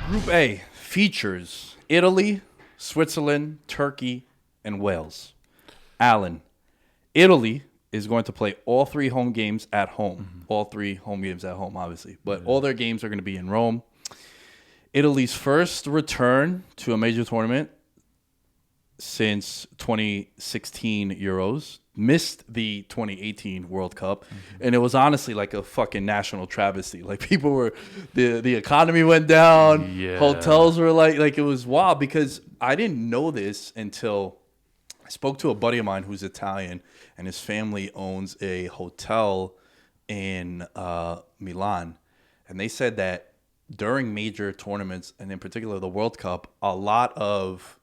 Group A features Italy, Switzerland, Turkey, and Wales. Alan, Italy is going to play all three home games at home. All three home games at home, obviously. But all their games are going to be in Rome. Italy's first return to a major tournament since 2016 Euros. Missed the 2018 World Cup. And it was honestly like a fucking national travesty. Like people were, the economy went down. Yeah. Hotels were like it was wild because I didn't know this until I spoke to a buddy of mine who's Italian, and his family owns a hotel in Milan. And they said that during major tournaments, and in particular the World Cup, a lot of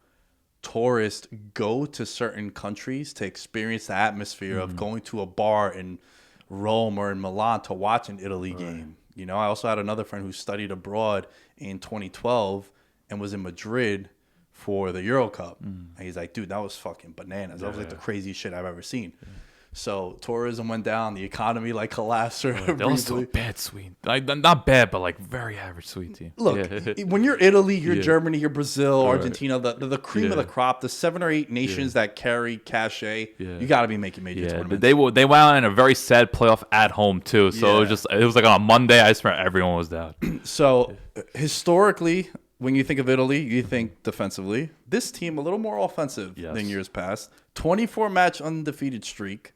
tourists go to certain countries to experience the atmosphere of going to a bar in Rome or in Milan to watch an Italy game. You know, I also had another friend who studied abroad in 2012 and was in Madrid for the Euro Cup. And he's like, dude, that was fucking bananas. That was like the craziest shit I've ever seen. So tourism went down, the economy like collapsed. They also a bad sweet. Like, not bad, but like very average sweet team. Look, when you're Italy, you're Germany, you're Brazil, Argentina, the cream of the crop, the 7 or 8 nations that carry cachet, you got to be making major tournaments. They went out in a very sad playoff at home too. So it was like on a Monday. I swear everyone was down. So historically, when you think of Italy, you think defensively. This team a little more offensive than years past. 24-match undefeated streak.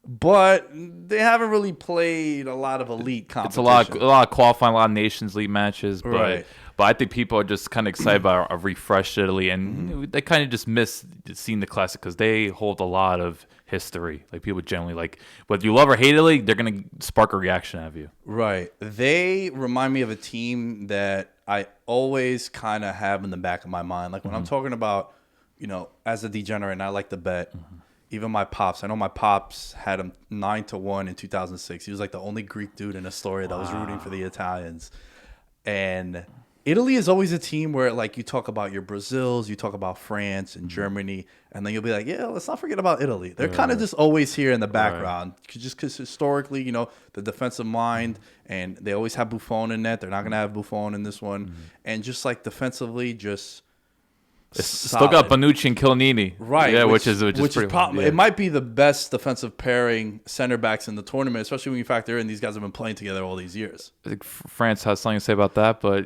But they haven't really played a lot of elite competition. It's a lot of qualifying, a lot of Nations League matches. But I think people are just kind of excited about a refreshed Italy. And they kind of just miss seeing the classic because they hold a lot of history. Like people generally like, whether you love or hate Italy, they're going to spark a reaction out of you. Right. They remind me of a team that I always kind of have in the back of my mind. Like when I'm talking about, you know, as a degenerate, and I like to bet. Even my pops. I know my pops had him 9-1 in 2006. He was like the only Greek dude in Astoria that was rooting for the Italians. And Italy is always a team where like you talk about your Brazils, you talk about France and Germany, and then you'll be like, yeah, let's not forget about Italy. They're kind of just always here in the background, just because historically, you know, the defensive mind, and they always have Buffon in net. They're not gonna have Buffon in this one, and just like defensively, just. Still got Bonucci and Chiellini, right? Yeah, which is pretty probably it might be the best defensive pairing center backs in the tournament, especially when you factor in these guys have been playing together all these years. I think France has something to say about that, but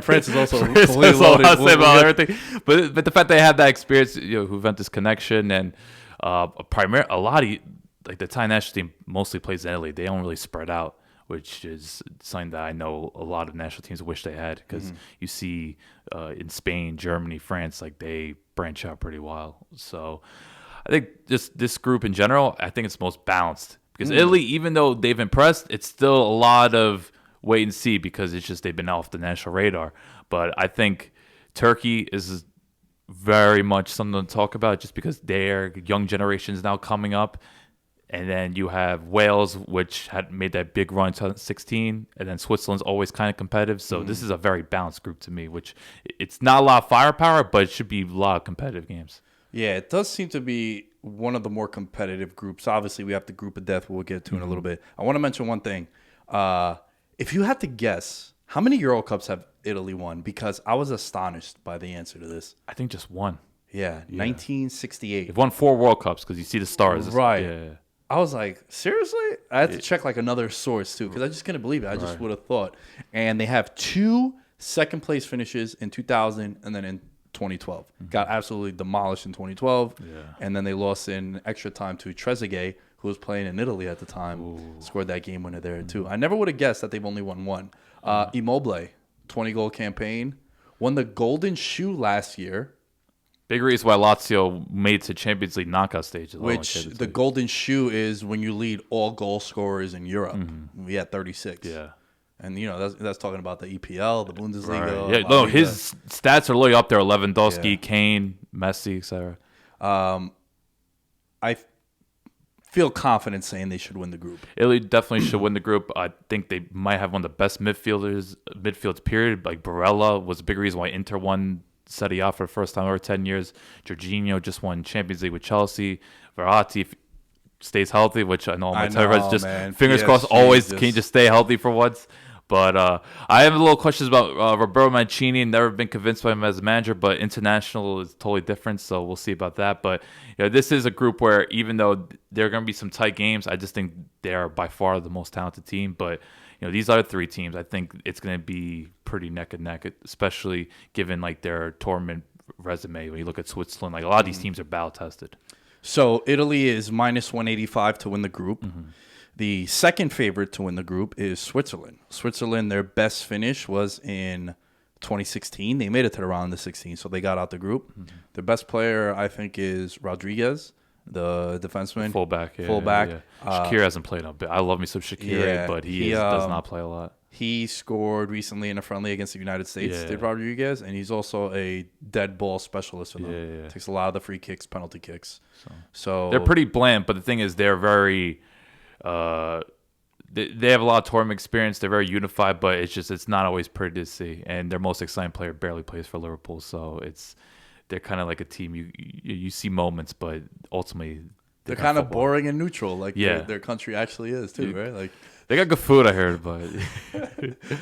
France is also France completely has a lot loaded. to say about everything. But the fact they have that experience, you know, Juventus connection, and a lot of like the Italian national team mostly plays in Italy. They don't really spread out, which is something that I know a lot of national teams wish they had, because you see in Spain, Germany, France, like they branch out pretty well. So I think just this group in general, I think it's most balanced, because Italy, even though they've impressed, it's still a lot of wait and see because it's just they've been off the national radar. But I think Turkey is very much something to talk about just because their young generation is now coming up. And then you have Wales, which had made that big run in 2016. And then Switzerland's always kind of competitive. So this is a very balanced group to me, which it's not a lot of firepower, but it should be a lot of competitive games. Yeah, it does seem to be one of the more competitive groups. Obviously, we have the group of death we'll get to in a little bit. I want to mention one thing. If you had to guess, how many Euro Cups have Italy won? Because I was astonished by the answer to this. I think just one. Yeah, 1968. They've won 4 World Cups because you see the stars. Right. Yeah. I was like, seriously? I had to check like another source too, because I just couldn't believe it. I just would have thought. And they have 2 second place finishes in 2000 and then in 2012. Got absolutely demolished in 2012. Yeah. And then they lost in extra time to Trezeguet, who was playing in Italy at the time. Scored that game winner there too. I never would have guessed that they've only won one. Immobile, 20-goal campaign. Won the Golden Shoe last year. Big reason why Lazio made it to Champions League knockout stage. Which the Golden Shoe is when you lead all goal scorers in Europe. We had 36. Yeah. And, you know, that's talking about the EPL, the Bundesliga. Right. Yeah, no, his stats are literally up there. Lewandowski, Kane, Messi, etc. I feel confident saying they should win the group. Italy definitely should win the group. I think they might have one of the best midfields, period. Like Barella was a big reason why Inter won Serie A for the first time over 10 years. Jorginho just won Champions League with Chelsea. Verratti stays healthy, which I know my just man. fingers crossed. Always can you just stay healthy for once. But I have a little questions about Roberto Mancini. Never been convinced by him as a manager, but international is totally different. So we'll see about that. But this is a group where even though there are going to be some tight games, I just think they are by far the most talented team. But these other three teams, I think it's going to be pretty neck and neck, especially given like their tournament resume. When you look at Switzerland, like a lot of these teams are battle tested. So Italy is minus 185 to win the group. The second favorite to win the group is Switzerland. Switzerland, their best finish was in 2016. They made it to the round of 16, so they got out the group. Their best player, I think, is Rodriguez, the defenseman. Fullback. Yeah. Shaqiri hasn't played a bit. I love me some Shaqiri, but he does not play a lot. He scored recently in a friendly against the United States, did Rodriguez, and he's also a dead ball specialist for them. Yeah. Takes a lot of the free kicks, penalty kicks. So they're pretty bland, but the thing is they're very they have a lot of tournament experience. They're very unified, but it's not always pretty to see. And their most exciting player barely plays for Liverpool, so they're kind of like a team you see moments, but ultimately they're kind of boring and neutral, like their country actually is too, right? Like they got good food, I heard, but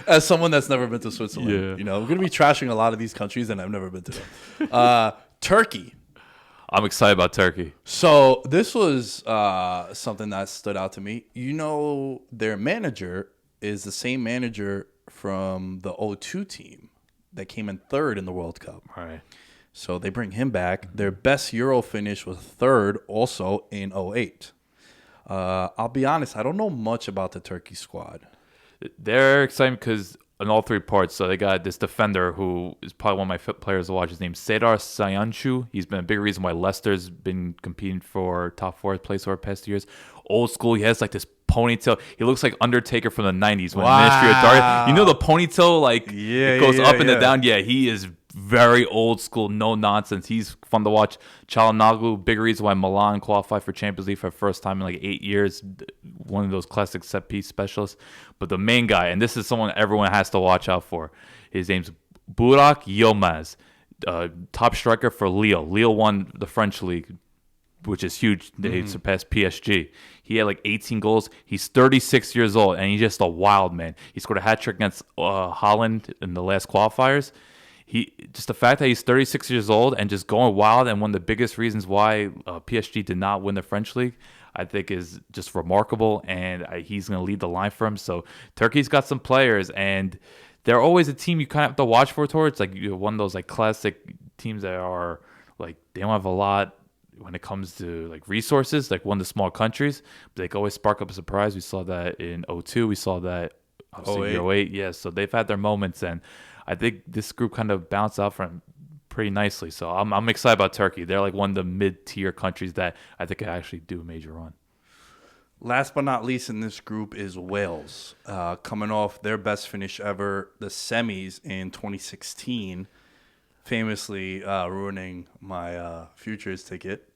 as someone that's never been to Switzerland, we're gonna be trashing a lot of these countries, and I've never been to them. Turkey. I'm excited about Turkey. So this was something that stood out to me. Their manager is the same manager from the 02 team that came in third in the World Cup. Right. So they bring him back. Their best Euro finish was third also in 08. I'll be honest, I don't know much about the Turkey squad. They're exciting because in all three parts, so they got this defender who is probably one of my fit players to watch. His name's Serdar Sayanchu. He's been a big reason why Leicester's been competing for top four place over the past years. Old school. He has like this ponytail. He looks like Undertaker from the 90s when Ministry of Dark. The ponytail, like it goes up and down. Yeah, he is very old school, no nonsense. He's fun to watch. Çalhanoğlu, big reason why Milan qualified for Champions League for the first time in like 8 years. One of those classic set piece specialists. But the main guy, and this is someone everyone has to watch out for. His name's Burak Yilmaz, top striker for Lille. Lille won the French league, which is huge. They surpassed PSG. He had like 18 goals. He's 36 years old, and he's just a wild man. He scored a hat trick against Holland in the last qualifiers. Just the fact that he's 36 years old and just going wild, and one of the biggest reasons why PSG did not win the French league, I think is just remarkable, and he's going to lead the line for him. So Turkey's got some players, and they're always a team you kind of have to watch for towards, like one of those like classic teams that are like they don't have a lot when it comes to like resources, like one of the small countries, but they can always spark up a surprise. We saw that in 02. We saw that obviously 08. Yeah, so they've had their moments, and I think this group kind of bounced out from pretty nicely. So I'm excited about Turkey. They're like one of the mid-tier countries that I think could actually do a major run. Last but not least in this group is Wales, coming off their best finish ever, the semis in 2016, famously ruining my futures ticket.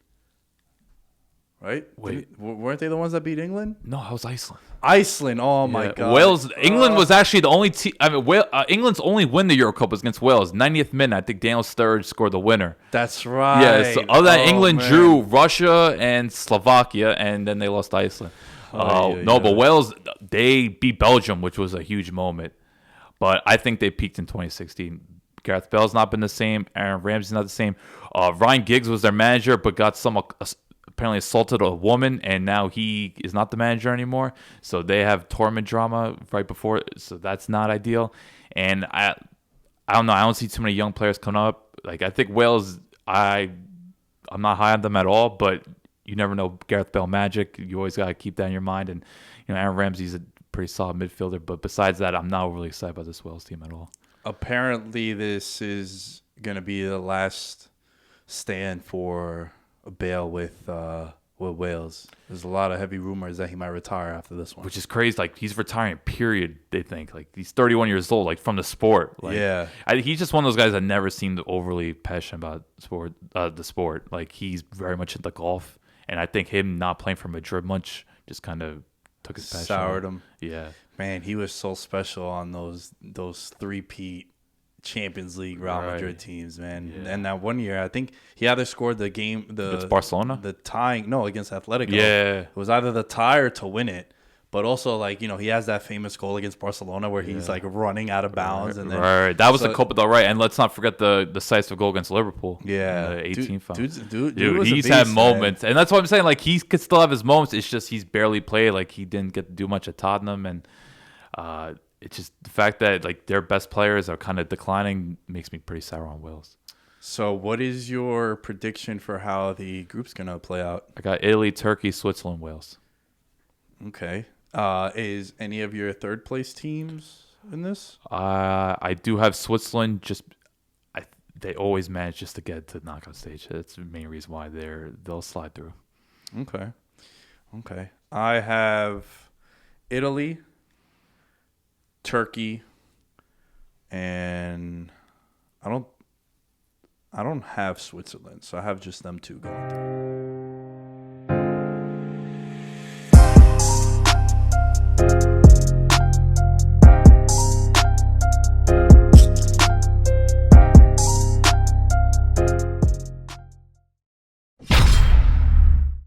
Right? Wait. Weren't they the ones that beat England? No, it was Iceland. Iceland. Oh, my God. Wales. England was actually the only team. I mean, England's only win the Euro Cup was against Wales. 90th minute, I think Daniel Sturridge scored the winner. That's right. Yeah, so other than England drew Russia and Slovakia, and then they lost to Iceland. But Wales, they beat Belgium, which was a huge moment. But I think they peaked in 2016. Gareth Bale's not been the same. Aaron Ramsey's not the same. Ryan Giggs was their manager, but got apparently assaulted a woman, and now he is not the manager anymore. So they have tournament drama right before, so that's not ideal. And I don't know. I don't see too many young players coming up. Like I think Wales, I'm not high on them at all, but you never know Gareth Bale magic. You always got to keep that in your mind. And Aaron Ramsey's a pretty solid midfielder, but besides that, I'm not really excited about this Wales team at all. Apparently, this is gonna be the last stand for Bale with Wales. There's a lot of heavy rumors that he might retire after this one, which is crazy. Like he's retiring. Period. They think like he's 31 years old. Like from the sport. Like, yeah, he's just one of those guys that never seemed overly passionate about sport. The sport. Like he's very much into golf, and I think him not playing for Madrid much just kind of took his passion. Soured him. Yeah, man, he was so special on those three-peat Champions League Real Madrid teams, man. Yeah. And that one year, I think he either scored the game, against Barcelona, against Atletico. Yeah, it was either the tie or to win it. but also like he has that famous goal against Barcelona where he's Yeah. like running out of bounds and then Right. That was the so Copa del Rey. And let's not forget the decisive goal against Liverpool in yeah, the 18 final. dude was a He's had beast, man. moments. And that's what I'm saying. Like, he could still have his moments. It's just he's barely played. Like, he didn't get to do much at Tottenham. And it's just the fact that, like, their best players are kind of declining makes me pretty sour on Wales. So what is your prediction for how the group's gonna play out? I got Italy, Turkey, Switzerland, Wales. Okay. Is any of your third place teams in this? I do have Switzerland. They always manage just to get to the knockout stage. That's the main reason why they'll slide through. Okay. Okay. I have Italy, Turkey, and I don't have Switzerland, so I have just them two going through.